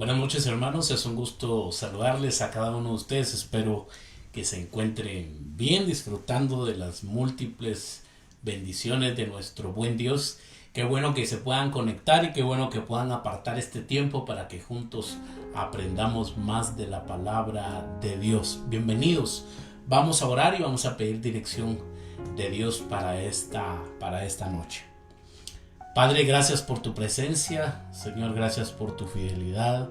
Buenas noches, hermanos, es un gusto saludarles a cada uno de ustedes. Espero que se encuentren bien, disfrutando de las múltiples bendiciones de nuestro buen Dios. Qué bueno que se puedan conectar y qué bueno que puedan apartar este tiempo para que juntos aprendamos más de la palabra de Dios. Bienvenidos. Vamos a orar y vamos a pedir dirección de Dios para esta noche. Padre, gracias por tu presencia. Señor, gracias por tu fidelidad.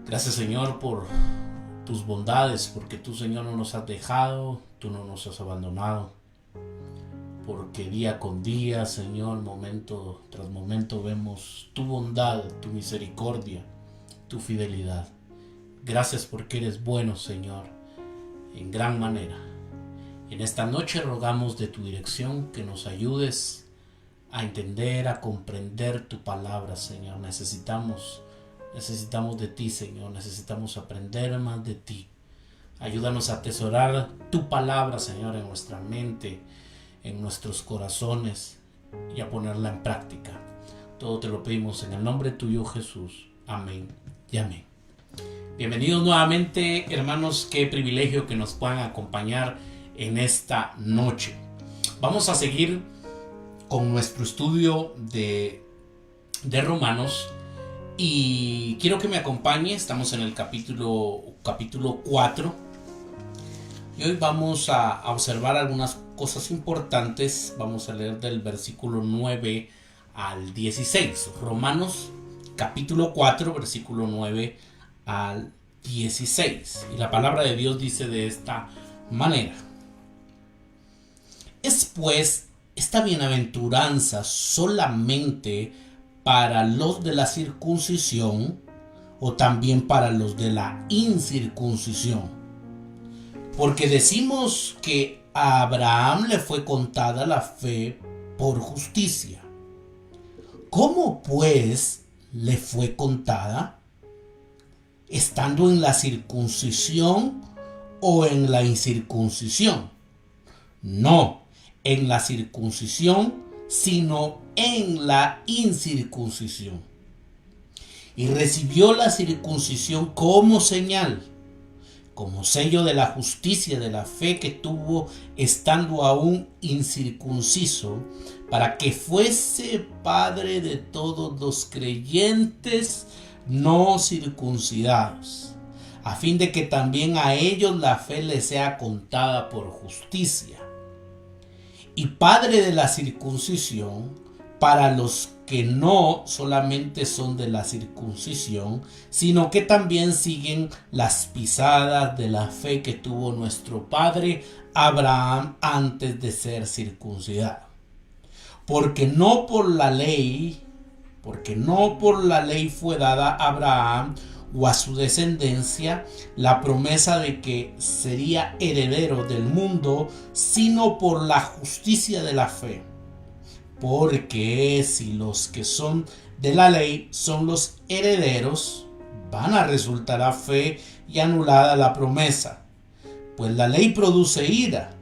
Gracias, Señor, por tus bondades, porque tú, Señor, no nos has dejado, tú no nos has abandonado, porque día con día, Señor, momento tras momento vemos tu bondad, tu misericordia, tu fidelidad. Gracias porque eres bueno, Señor, en gran manera. En esta noche rogamos de tu dirección, que nos ayudes a entender, a comprender tu palabra, Señor. Necesitamos de ti, Señor. Necesitamos aprender más de ti. Ayúdanos a atesorar tu palabra, Señor, en nuestra mente, en nuestros corazones, y a ponerla en práctica. Todo te lo pedimos en el nombre tuyo, Jesús. Amén y amén. Bienvenidos nuevamente, hermanos. Qué privilegio que nos puedan acompañar en esta noche. Vamos a seguir con nuestro estudio de Romanos, y quiero que me acompañe. Estamos en el capítulo 4 y hoy vamos a observar algunas cosas importantes. Vamos a leer del versículo 9 al 16. Romanos capítulo 4, versículo 9 al 16. Y la palabra de Dios dice de esta manera: ¿Es pues esta bienaventuranza solamente para los de la circuncisión, o también para los de la incircuncisión? Porque decimos que a Abraham le fue contada la fe por justicia. ¿Cómo pues le fue contada? ¿Estando en la circuncisión o en la incircuncisión? No en la circuncisión, sino en la incircuncisión. Y recibió la circuncisión como señal, como sello de la justicia de la fe que tuvo estando aún incircunciso, para que fuese padre de todos los creyentes no circuncidados, a fin de que también a ellos la fe les sea contada por justicia. Y padre de la circuncisión para los que no solamente son de la circuncisión, sino que también siguen las pisadas de la fe que tuvo nuestro padre Abraham antes de ser circuncidado. Porque no por la ley fue dada a Abraham o a su descendencia la promesa de que sería heredero del mundo, sino por la justicia de la fe. Porque si los que son de la ley son los herederos, vana resultar a fe y anulada la promesa. Pues la ley produce ira,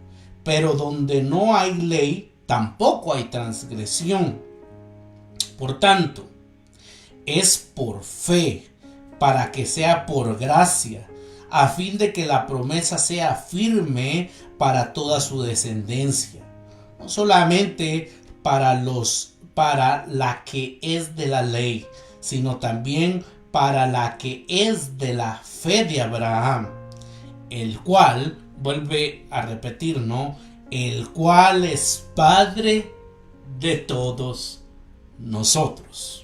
pero donde no hay ley, tampoco hay transgresión. Por tanto, es por fe, para que sea por gracia, a fin de que la promesa sea firme para toda su descendencia, no solamente para la que es de la ley, sino también para la que es de la fe de Abraham, el cual, vuelve a repetir, ¿no? El cual es Padre de todos nosotros.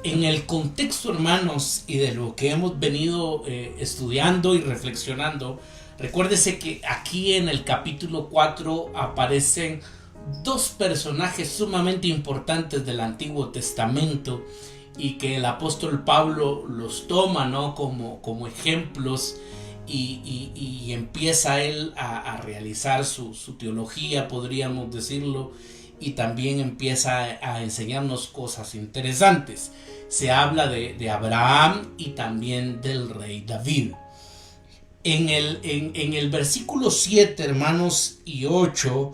En el contexto, hermanos, y de lo que hemos venido estudiando y reflexionando, recuérdese que aquí en el capítulo 4 aparecen dos personajes sumamente importantes del Antiguo Testamento, y que el apóstol Pablo los toma, ¿no?, como ejemplos, y empieza él a realizar su teología, podríamos decirlo, y también empieza a enseñarnos cosas interesantes. Se habla de Abraham y también del rey David. En el versículo 7, hermanos, y 8,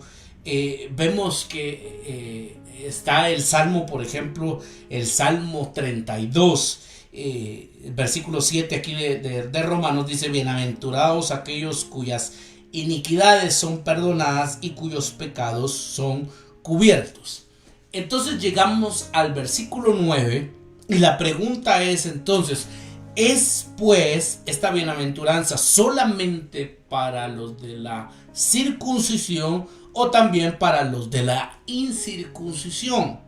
vemos que está el Salmo, por ejemplo, el Salmo 32, el versículo 7 aquí de Romanos dice: bienaventurados aquellos cuyas iniquidades son perdonadas y cuyos pecados son cubiertos. Entonces llegamos al versículo 9 y la pregunta es entonces: ¿es pues esta bienaventuranza solamente para los de la circuncisión o también para los de la incircuncisión?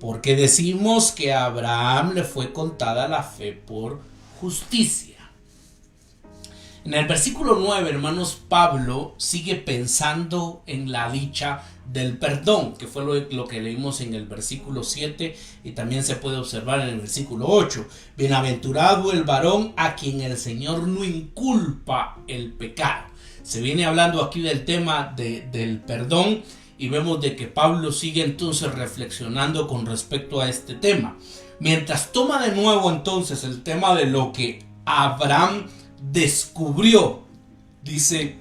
Porque decimos que a Abraham le fue contada la fe por justicia. En el versículo 9, hermanos, Pablo sigue pensando en la dicha del perdón, que fue lo que leímos en el versículo 7 y también se puede observar en el versículo 8. Bienaventurado el varón a quien el Señor no inculpa el pecado. Se viene hablando aquí del tema del perdón y vemos de que Pablo sigue entonces reflexionando con respecto a este tema. Mientras toma de nuevo entonces el tema de lo que Abraham descubrió, dice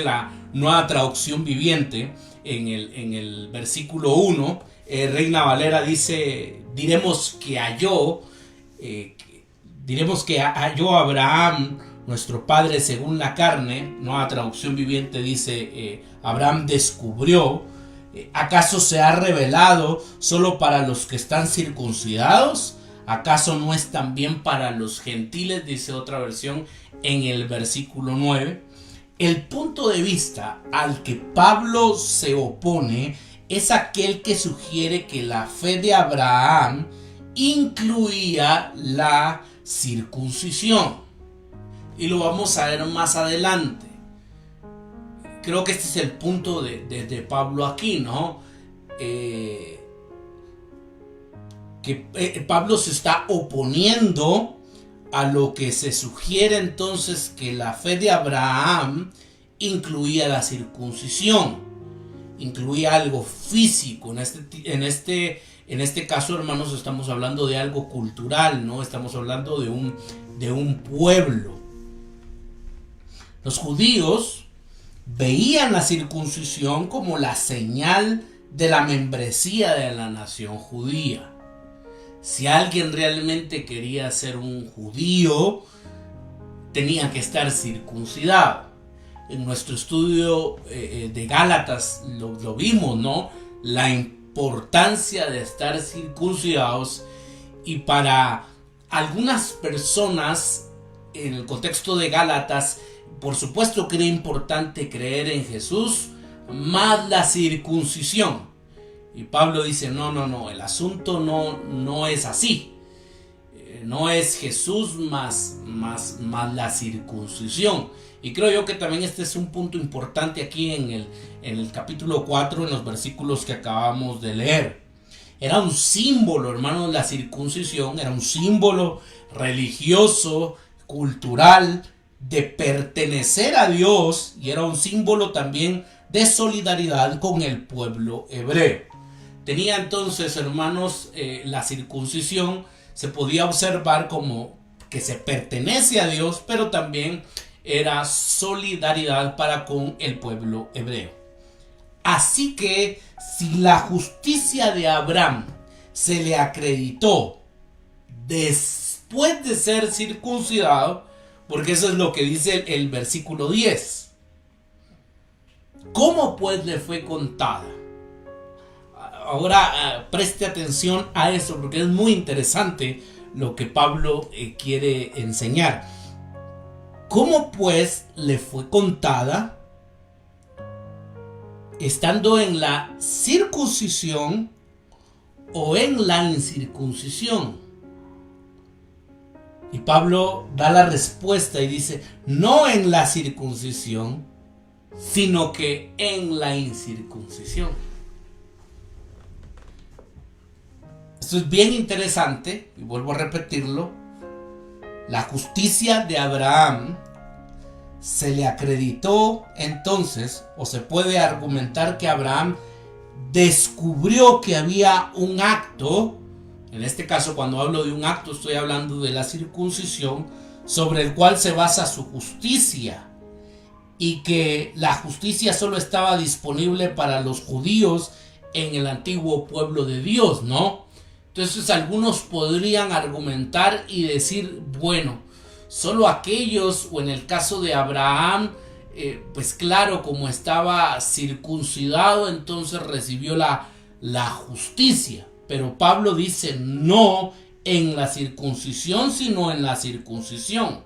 la Nueva Traducción Viviente en el versículo 1, Reina Valera dice: diremos que halló Abraham nuestro padre según la carne. Nueva Traducción Viviente dice: Abraham descubrió. ¿Acaso se ha revelado solo para los que están circuncidados? ¿Acaso no es también para los gentiles? Dice otra versión en el versículo 9. El punto de vista al que Pablo se opone es aquel que sugiere que la fe de Abraham incluía la circuncisión. Y lo vamos a ver más adelante. Creo que este es el punto de Pablo aquí, ¿no? Pablo se está oponiendo a lo que se sugiere entonces que la fe de Abraham incluía la circuncisión, incluía algo físico. En este caso, hermanos, estamos hablando de algo cultural, ¿no? Estamos hablando de un pueblo. Los judíos veían la circuncisión como la señal de la membresía de la nación judía. Si alguien realmente quería ser un judío, tenía que estar circuncidado. En nuestro estudio de Gálatas lo vimos, ¿no? La importancia de estar circuncidados. Y para algunas personas, en el contexto de Gálatas, por supuesto que era importante creer en Jesús más la circuncisión. Y Pablo dice: no, el asunto no es así. No es Jesús más la circuncisión. Y creo yo que también este es un punto importante aquí en el capítulo 4, en los versículos que acabamos de leer. Era un símbolo, hermanos, la circuncisión. Era un símbolo religioso, cultural, de pertenecer a Dios. Y era un símbolo también de solidaridad con el pueblo hebreo. Tenía entonces, hermanos, la circuncisión se podía observar como que se pertenece a Dios, pero también era solidaridad para con el pueblo hebreo. Así que si la justicia de Abraham se le acreditó después de ser circuncidado, porque eso es lo que dice el versículo 10, ¿cómo pues le fue contada? Ahora preste atención a eso, porque es muy interesante lo que Pablo quiere enseñar. ¿Cómo pues le fue contada estando en la circuncisión o en la incircuncisión? Y Pablo da la respuesta y dice: no en la circuncisión, sino que en la incircuncisión. Esto es bien interesante, y vuelvo a repetirlo. La justicia de Abraham se le acreditó entonces, o se puede argumentar que Abraham descubrió que había un acto. En este caso, cuando hablo de un acto, estoy hablando de la circuncisión, sobre el cual se basa su justicia, y que la justicia solo estaba disponible para los judíos en el antiguo pueblo de Dios, ¿no? Entonces algunos podrían argumentar y decir, bueno, solo aquellos, o en el caso de Abraham, pues claro, como estaba circuncidado, entonces recibió la justicia. Pero Pablo dice, no en la circuncisión, sino en la circuncisión.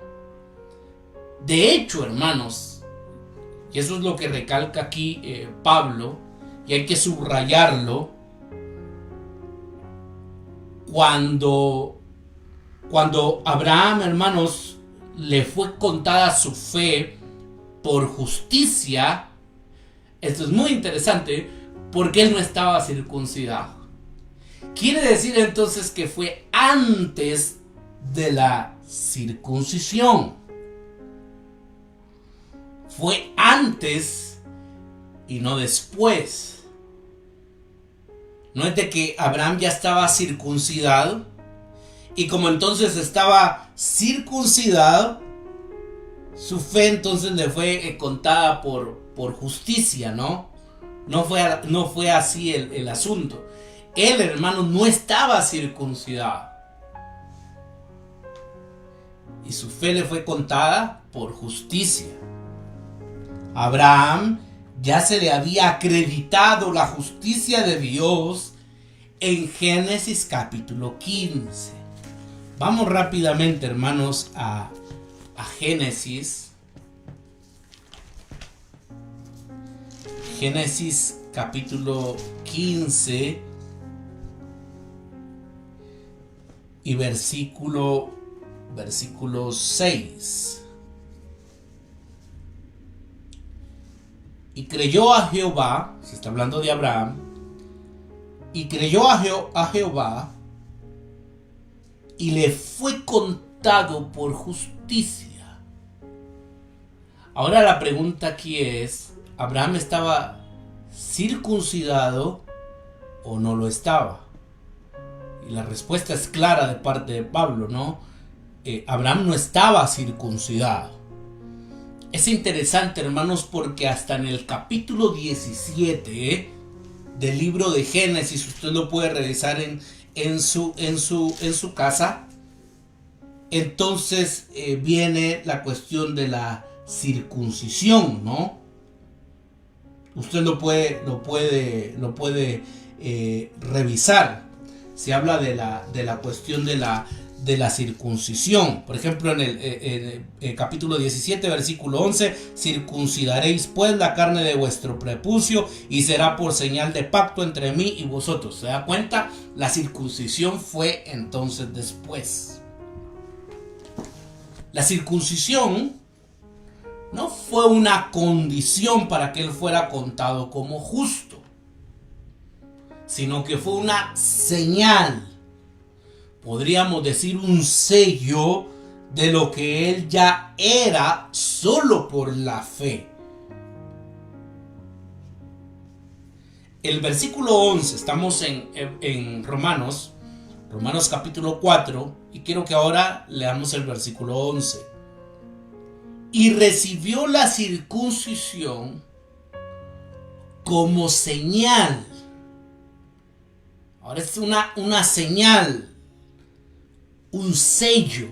De hecho, hermanos, y eso es lo que recalca aquí Pablo, y hay que subrayarlo, cuando Abraham, hermanos, le fue contada su fe por justicia, esto es muy interesante, porque él no estaba circuncidado. Quiere decir entonces que fue antes de la circuncisión. Fue antes y no después. No es de que Abraham ya estaba circuncidado y como entonces estaba circuncidado, su fe entonces le fue contada por justicia, ¿no? No fue así el asunto. Él, hermano, no estaba circuncidado. Y su fe le fue contada por justicia. Abraham ya se le había acreditado la justicia de Dios en Génesis capítulo 15. Vamos rápidamente, hermanos, a Génesis. Génesis capítulo 15 y versículo 6. Y creyó a Jehová, se está hablando de Abraham, y creyó a Jehová, y le fue contado por justicia. Ahora la pregunta aquí es, ¿Abraham estaba circuncidado o no lo estaba? Y la respuesta es clara de parte de Pablo, ¿no? Abraham no estaba circuncidado. Es interesante, hermanos, porque hasta en el capítulo 17 del libro de Génesis, usted lo puede revisar en su casa. Entonces viene la cuestión de la circuncisión, ¿no? Usted lo puede revisar. Se habla de la cuestión de la circuncisión. Por ejemplo, en el capítulo 17, versículo 11, circuncidaréis pues la carne de vuestro prepucio y será por señal de pacto entre mí y vosotros. ¿Se da cuenta? La circuncisión fue entonces después. La circuncisión no fue una condición para que él fuera contado como justo, sino que fue una señal, podríamos decir un sello de lo que él ya era solo por la fe. El versículo 11, estamos en Romanos capítulo 4, y quiero que ahora leamos el versículo 11. Y recibió la circuncisión como señal. Ahora es una señal, un sello,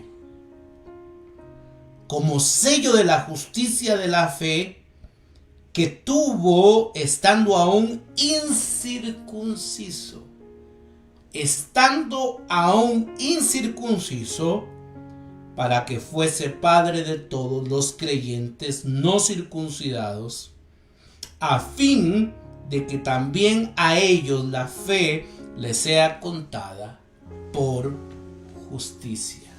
como sello de la justicia de la fe que tuvo estando aún incircunciso. Estando aún incircunciso, para que fuese padre de todos los creyentes no circuncidados, a fin de que también a ellos la fe les sea contada por justicia.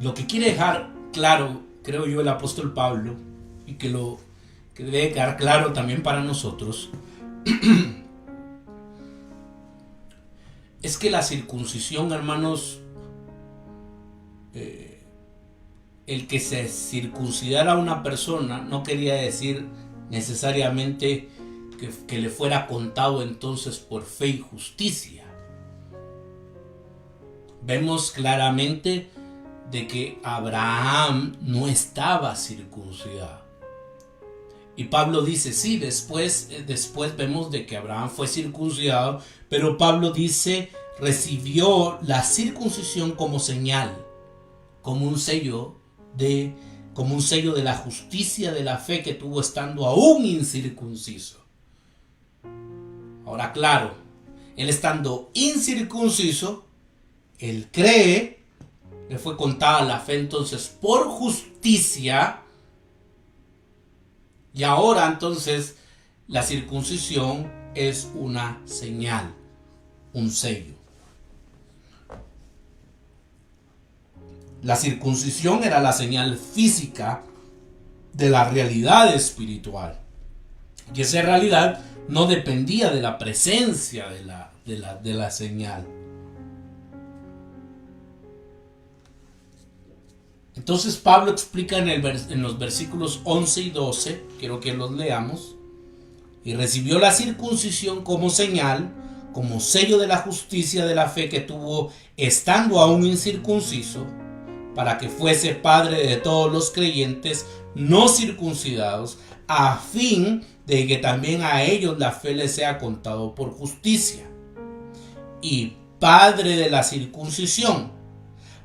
Lo que quiere dejar claro, creo yo, el apóstol Pablo, y que debe quedar claro también para nosotros, es que la circuncisión, hermanos, el que se circuncidara a una persona no quería decir necesariamente que le fuera contado entonces por fe y justicia. Vemos claramente de que Abraham no estaba circuncidado. Y Pablo dice, sí, después vemos de que Abraham fue circuncidado, pero Pablo dice, recibió la circuncisión como señal, como un sello de la justicia de la fe que tuvo estando aún incircunciso. Ahora, claro, él estando incircunciso, él cree, le fue contada la fe entonces por justicia, y ahora entonces la circuncisión es una señal, un sello. La circuncisión era la señal física de la realidad espiritual. Y esa realidad no dependía de la presencia de la señal. Entonces Pablo explica en los versículos 11 y 12, quiero que los leamos. Y recibió la circuncisión como señal, como sello de la justicia de la fe que tuvo estando aún incircunciso, para que fuese padre de todos los creyentes no circuncidados, a fin de que también a ellos la fe les sea contado por justicia. Y padre de la circuncisión,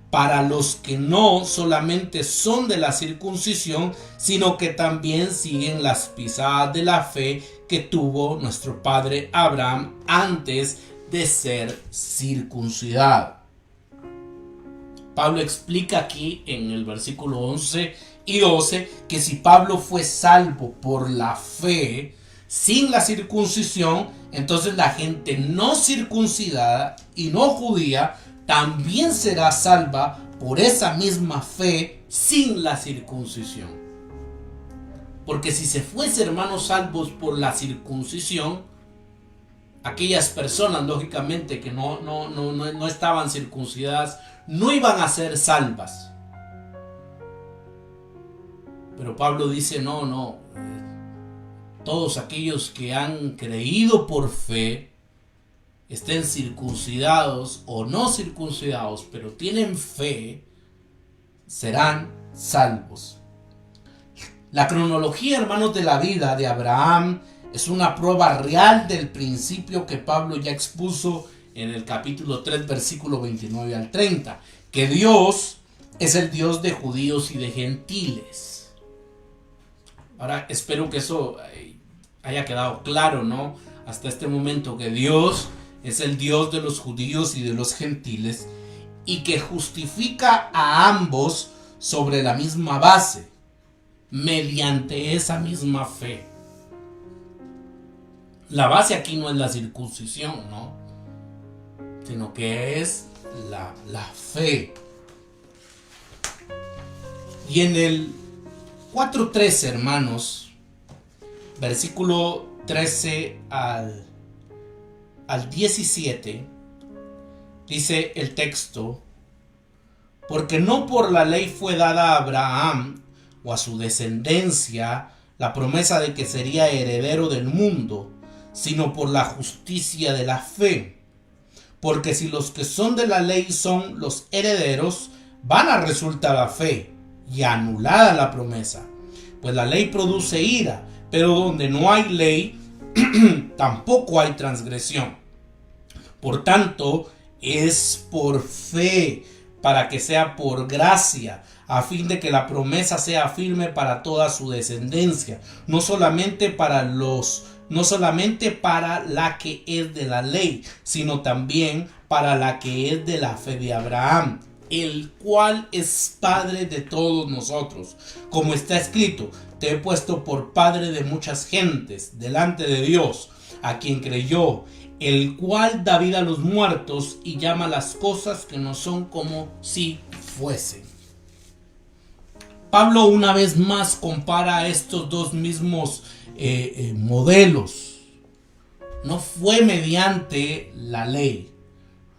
para los que no solamente son de la circuncisión, sino que también siguen las pisadas de la fe que tuvo nuestro padre Abraham antes de ser circuncidado. Pablo explica aquí en el versículo 11 y 12 que si Pablo fue salvo por la fe sin la circuncisión, entonces la gente no circuncidada y no judía también será salva por esa misma fe sin la circuncisión. Porque si se fuese, hermanos, salvos por la circuncisión, aquellas personas, lógicamente, que no estaban circuncidadas, no iban a ser salvas. Pero Pablo dice, no, todos aquellos que han creído por fe, estén circuncidados o no circuncidados, pero tienen fe, serán salvos. La cronología, hermanos, de la vida de Abraham es una prueba real del principio que Pablo ya expuso en el capítulo 3, versículo 29 al 30, que Dios es el Dios de judíos y de gentiles. Ahora, espero que eso haya quedado claro, ¿no? Hasta este momento, que Dios es el Dios de los judíos y de los gentiles, y que justifica a ambos sobre la misma base, mediante esa misma fe. La base aquí no es la circuncisión, ¿no? Sino que es la fe. Y en el 4:13, hermanos, versículo 13 al 17, dice el texto: porque no por la ley fue dada a Abraham o a su descendencia la promesa de que sería heredero del mundo, sino por la justicia de la fe. Porque si los que son de la ley son los herederos, vana resulta la fe y anulada la promesa. Pues la ley produce ira, pero donde no hay ley, tampoco hay transgresión. Por tanto, es por fe, para que sea por gracia, a fin de que la promesa sea firme para toda su descendencia, no solamente para la que es de la ley, sino también para la que es de la fe de Abraham, el cual es padre de todos nosotros. Como está escrito: te he puesto por padre de muchas gentes delante de Dios, a quien creyó, el cual da vida a los muertos y llama las cosas que no son como si fuesen. Pablo una vez más compara estos dos mismos modelos. No fue mediante la ley,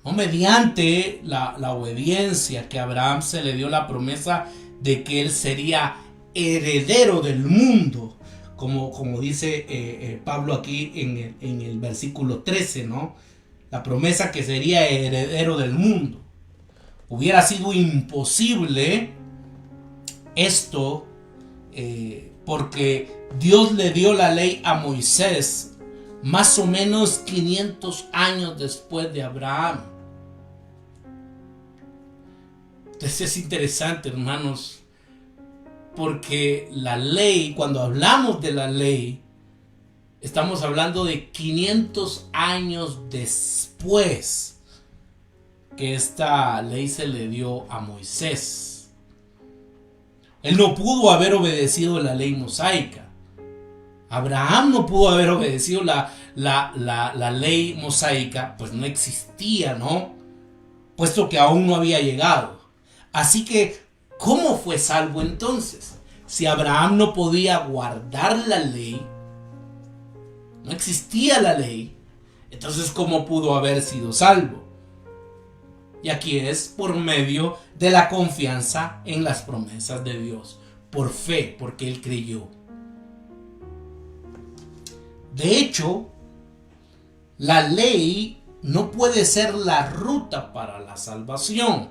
no mediante la obediencia, que a Abraham se le dio la promesa de que él sería heredero del mundo, como dice Pablo aquí en el versículo 13, ¿no? La promesa que sería heredero del mundo. Hubiera sido imposible esto porque Dios le dio la ley a Moisés más o menos 500 años después de Abraham. Entonces es interesante, hermanos, porque la ley, cuando hablamos de la ley, estamos hablando de 500 años después que esta ley se le dio a Moisés. Él no pudo haber obedecido la ley mosaica. Abraham no pudo haber obedecido la ley mosaica, pues no existía, ¿no? Puesto que aún no había llegado. Así que, ¿cómo fue salvo entonces? Si Abraham no podía guardar la ley, no existía la ley, entonces ¿cómo pudo haber sido salvo? Y aquí es por medio de la confianza en las promesas de Dios, por fe, porque él creyó. De hecho, la ley no puede ser la ruta para la salvación.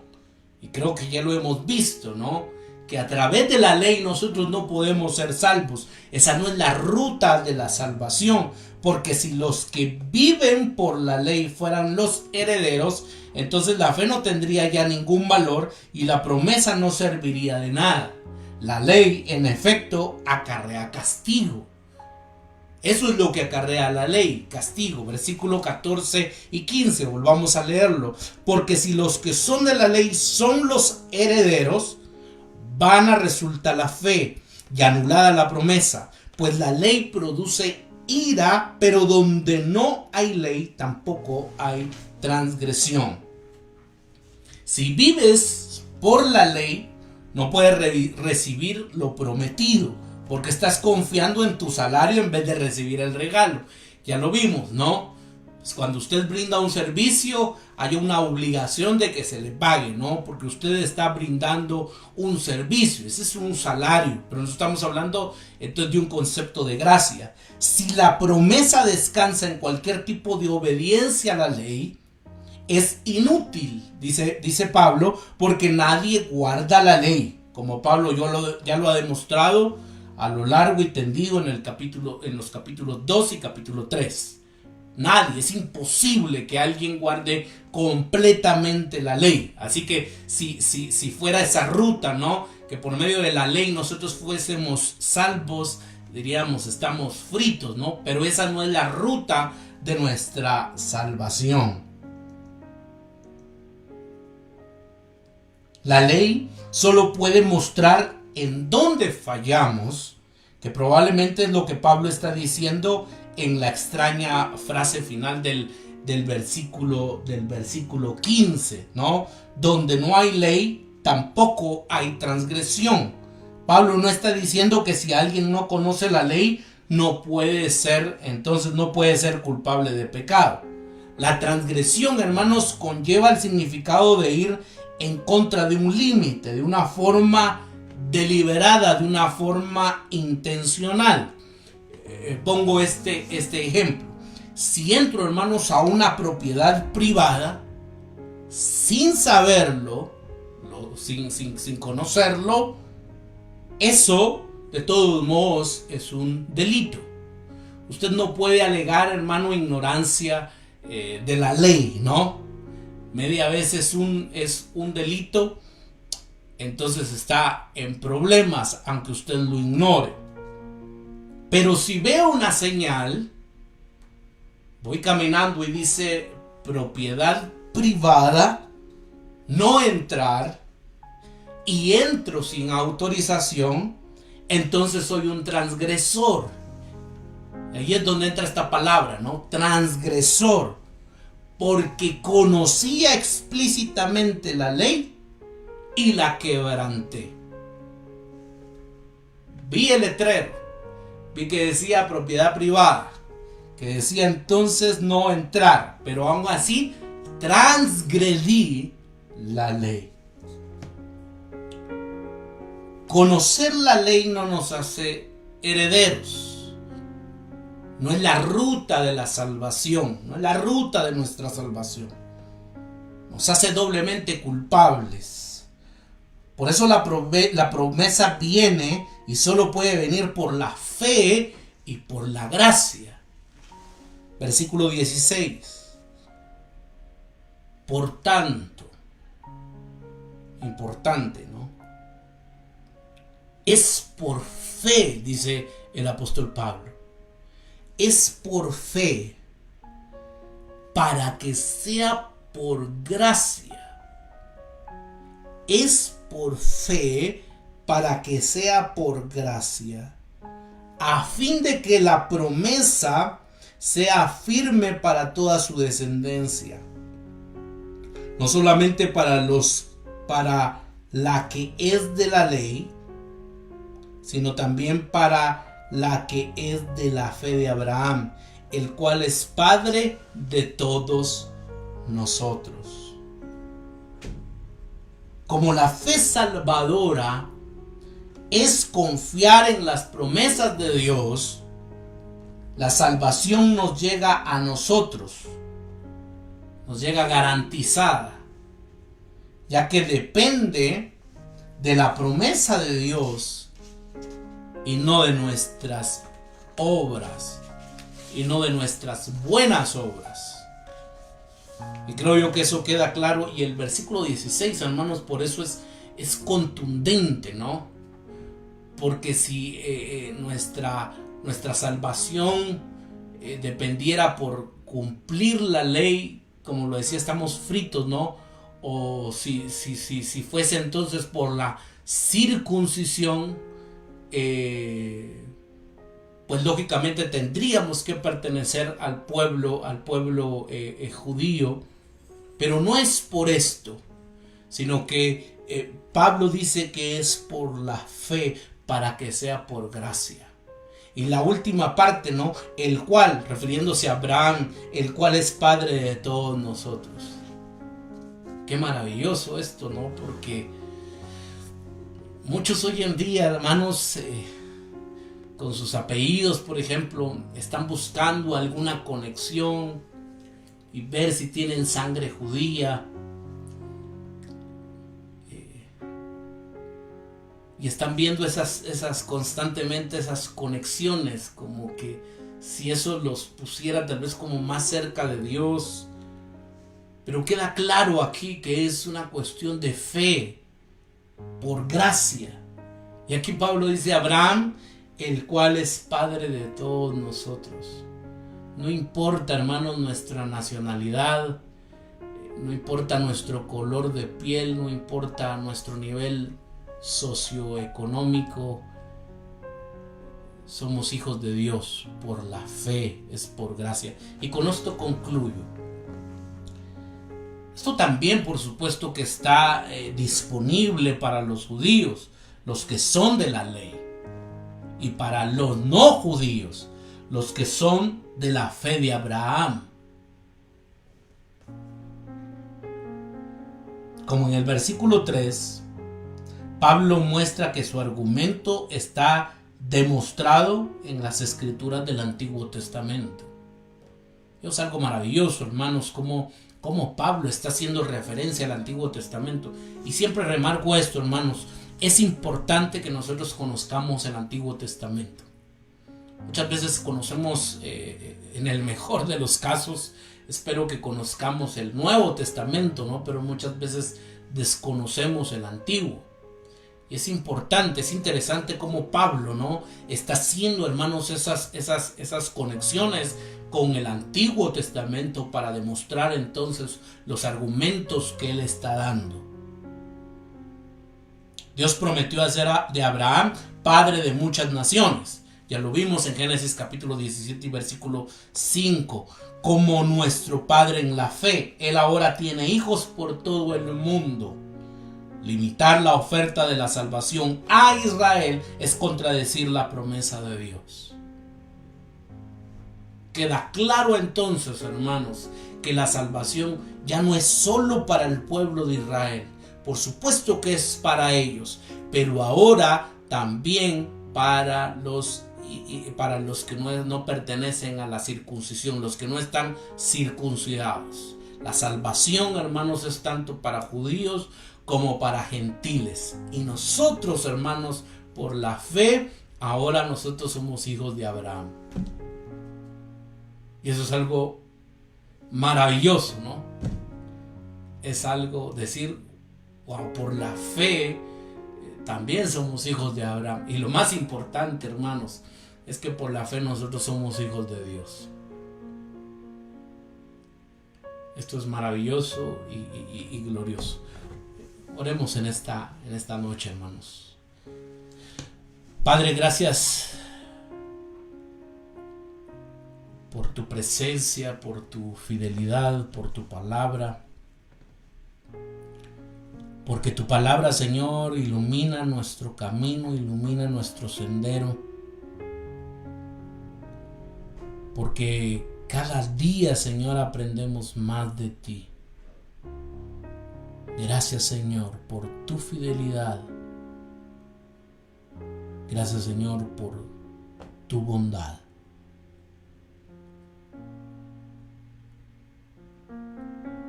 Y creo que ya lo hemos visto, ¿no? Que a través de la ley nosotros no podemos ser salvos. Esa no es la ruta de la salvación. Porque si los que viven por la ley fueran los herederos, entonces la fe no tendría ya ningún valor y la promesa no serviría de nada. La ley, en efecto, acarrea castigo. Eso es lo que acarrea la ley, castigo. Versículo 14 y 15, volvamos a leerlo. Porque si los que son de la ley son los herederos, vana resulta la fe y anulada la promesa. Pues la ley produce ira, pero donde no hay ley tampoco hay transgresión. Si vives por la ley, no puedes recibir lo prometido, porque estás confiando en tu salario en vez de recibir el regalo. Ya lo vimos, ¿no? Pues cuando usted brinda un servicio, hay una obligación de que se le pague, ¿no? Porque usted está brindando un servicio, ese es un salario, pero no estamos hablando entonces de un concepto de gracia. Si la promesa descansa en cualquier tipo de obediencia a la ley, es inútil, dice Pablo, porque nadie guarda la ley. Como Pablo ya lo ha demostrado a lo largo y tendido en los capítulos 2 y capítulo 3. Nadie, es imposible que alguien guarde completamente la ley. Así que si fuera esa ruta, ¿no? Que por medio de la ley nosotros fuésemos salvos, diríamos estamos fritos, ¿no? Pero esa no es la ruta de nuestra salvación. La ley solo puede mostrar en dónde fallamos, que probablemente es lo que Pablo está diciendo en la extraña frase final del versículo 15, ¿no? Donde no hay ley, tampoco hay transgresión. Pablo no está diciendo que si alguien no conoce la ley, entonces no puede ser culpable de pecado. La transgresión, hermanos, conlleva el significado de ir en contra de un límite, de una forma deliberada, de una forma intencional. Pongo este ejemplo. Si entro, hermanos, a una propiedad privada sin saberlo, sin conocerlo, eso de todos modos es un delito. Usted no puede alegar, hermano, ignorancia de la ley, ¿no? Media vez es un delito, entonces está en problemas, aunque usted lo ignore. Pero si veo una señal, voy caminando y dice propiedad privada, no entrar, y entro sin autorización, entonces soy un transgresor. Ahí es donde entra esta palabra, ¿no? Transgresor. Porque conocía explícitamente la ley y la quebranté. Vi el letrero, vi que decía propiedad privada, que decía entonces no entrar, pero aún así transgredí la ley. Conocer la ley no nos hace herederos. No es la ruta de la salvación, no es la ruta de nuestra salvación. Nos hace doblemente culpables. Por eso la promesa viene y solo puede venir por la fe y por la gracia. Versículo 16. Por tanto, importante, ¿no? Es por fe, dice el apóstol Pablo. Es por fe, para que sea por gracia. Es por fe, para que sea por gracia, a fin de que la promesa sea firme para toda su descendencia, no solamente para la que es de la ley, sino también para la que es de la fe de Abraham, el cual es Padre de todos nosotros. Como la fe salvadora es confiar en las promesas de Dios, la salvación nos llega a nosotros, nos llega garantizada, ya que depende de la promesa de Dios y no de nuestras obras y no de nuestras buenas obras. Y creo yo que eso queda claro, y el versículo 16, hermanos, por eso es contundente, ¿no? Porque si nuestra salvación dependiera por cumplir la ley, como lo decía, estamos fritos, ¿no? O si fuese entonces por la circuncisión, pues lógicamente tendríamos que pertenecer al pueblo judío, pero no es por esto, sino que Pablo dice que es por la fe, para que sea por gracia. Y la última parte, ¿no? El cual, refiriéndose a Abraham, el cual es Padre de todos nosotros. Qué maravilloso esto, ¿no? Porque muchos hoy en día, hermanos, con sus apellidos, por ejemplo, están buscando alguna conexión y ver si tienen sangre judía. Y están viendo esas constantemente, esas conexiones, como que si eso los pusiera tal vez como más cerca de Dios. Pero queda claro aquí que es una cuestión de fe, por gracia. Y aquí Pablo dice Abraham, el cual es Padre de todos nosotros. No importa, hermanos, nuestra nacionalidad, no importa nuestro color de piel, no importa nuestro nivel socioeconómico, somos hijos de Dios por la fe, es por gracia. Y con esto concluyo. Esto también, por supuesto, que está disponible para los judíos, los que son de la ley, y para los no judíos, los que son de la fe de Abraham. Como en el versículo 3, Pablo muestra que su argumento está demostrado en las escrituras del Antiguo Testamento. Es algo maravilloso, hermanos, como Pablo está haciendo referencia al Antiguo Testamento. Y siempre remarco esto, hermanos, es importante que nosotros conozcamos el Antiguo Testamento. Muchas veces conocemos, en el mejor de los casos, espero que conozcamos el Nuevo Testamento, ¿no? Pero muchas veces desconocemos el Antiguo. Y es importante, es interesante cómo Pablo, ¿no?, está haciendo, hermanos, esas conexiones con el Antiguo Testamento para demostrar entonces los argumentos que él está dando. Dios prometió hacer de Abraham padre de muchas naciones. Ya lo vimos en Génesis capítulo 17 y versículo 5. Como nuestro padre en la fe, él ahora tiene hijos por todo el mundo. Limitar la oferta de la salvación a Israel es contradecir la promesa de Dios. Queda claro entonces, hermanos, que la salvación ya no es solo para el pueblo de Israel. Por supuesto que es para ellos, pero ahora también para los que no pertenecen a la circuncisión, los que no están circuncidados. La salvación, hermanos, es tanto para judíos como para gentiles. Y nosotros, hermanos, por la fe, ahora nosotros somos hijos de Abraham. Y eso es algo maravilloso, ¿no? Es algo decir, wow, por la fe también somos hijos de Abraham. Y lo más importante, hermanos, es que por la fe nosotros somos hijos de Dios. Esto es maravilloso y glorioso. Oremos en esta noche, hermanos. Padre, gracias por tu presencia, por tu fidelidad, por tu palabra. Porque tu palabra, Señor, ilumina nuestro camino, ilumina nuestro sendero. Porque cada día, Señor, aprendemos más de ti. Gracias, Señor, por tu fidelidad. Gracias, Señor, por tu bondad.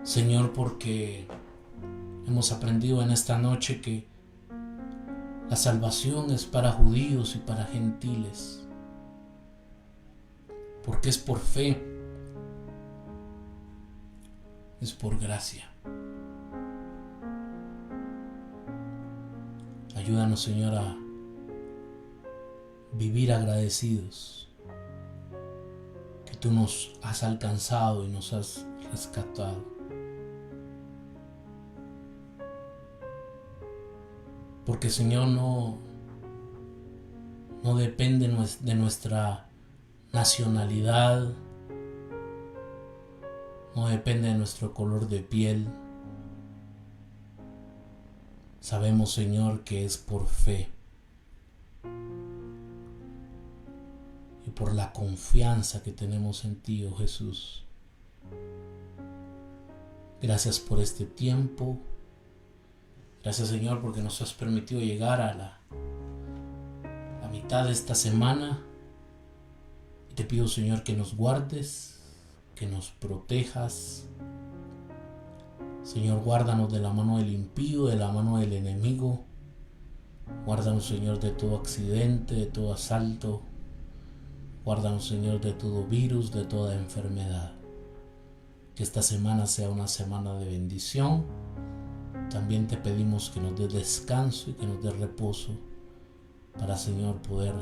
Señor, porque hemos aprendido en esta noche que la salvación es para judíos y para gentiles. Porque es por fe, es por gracia. Ayúdanos, Señor, a vivir agradecidos que tú nos has alcanzado y nos has rescatado. Porque, Señor, no depende de nuestra nacionalidad, no depende de nuestro color de piel. Sabemos, Señor, que es por fe y por la confianza que tenemos en ti, oh Jesús. Gracias por este tiempo. Gracias, Señor, porque nos has permitido llegar a la mitad de esta semana. Y te pido, Señor, que nos guardes, que nos protejas. Señor, guárdanos de la mano del impío, de la mano del enemigo. Guárdanos, Señor, de todo accidente, de todo asalto. Guárdanos, Señor, de todo virus, de toda enfermedad. Que esta semana sea una semana de bendición. También te pedimos que nos des descanso y que nos des reposo para, Señor, poder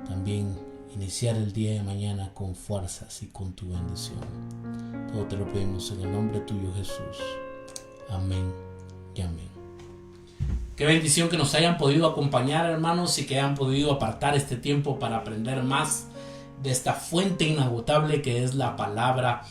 también iniciar el día de mañana con fuerzas y con tu bendición. Todo te lo pedimos en el nombre tuyo, Jesús. Amén y amén. Qué bendición que nos hayan podido acompañar, hermanos, y que hayan podido apartar este tiempo para aprender más de esta fuente inagotable que es la palabra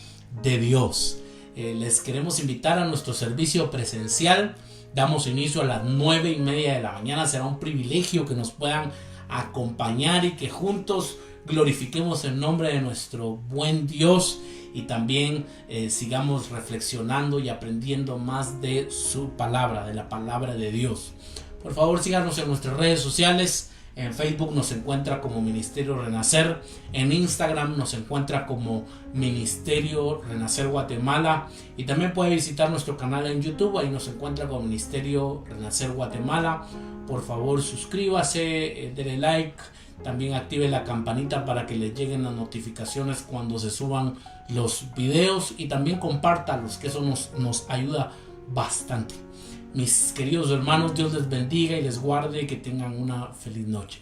de Dios. Les queremos invitar a nuestro servicio presencial. Damos inicio a las 9:30 de la mañana. Será un privilegio que nos puedan acompañar y que juntos glorifiquemos el nombre de nuestro buen Dios y también sigamos reflexionando y aprendiendo más de su palabra, de la palabra de Dios. Por favor, síganos en nuestras redes sociales. En Facebook nos encuentra como Ministerio Renacer. En Instagram nos encuentra como Ministerio Renacer Guatemala. Y también puede visitar nuestro canal en YouTube. Ahí nos encuentra como Ministerio Renacer Guatemala. Por favor, suscríbase, denle like. También active la campanita para que les lleguen las notificaciones cuando se suban los videos. Y también compártalos, que eso nos ayuda bastante. Mis queridos hermanos, Dios les bendiga y les guarde, que tengan una feliz noche.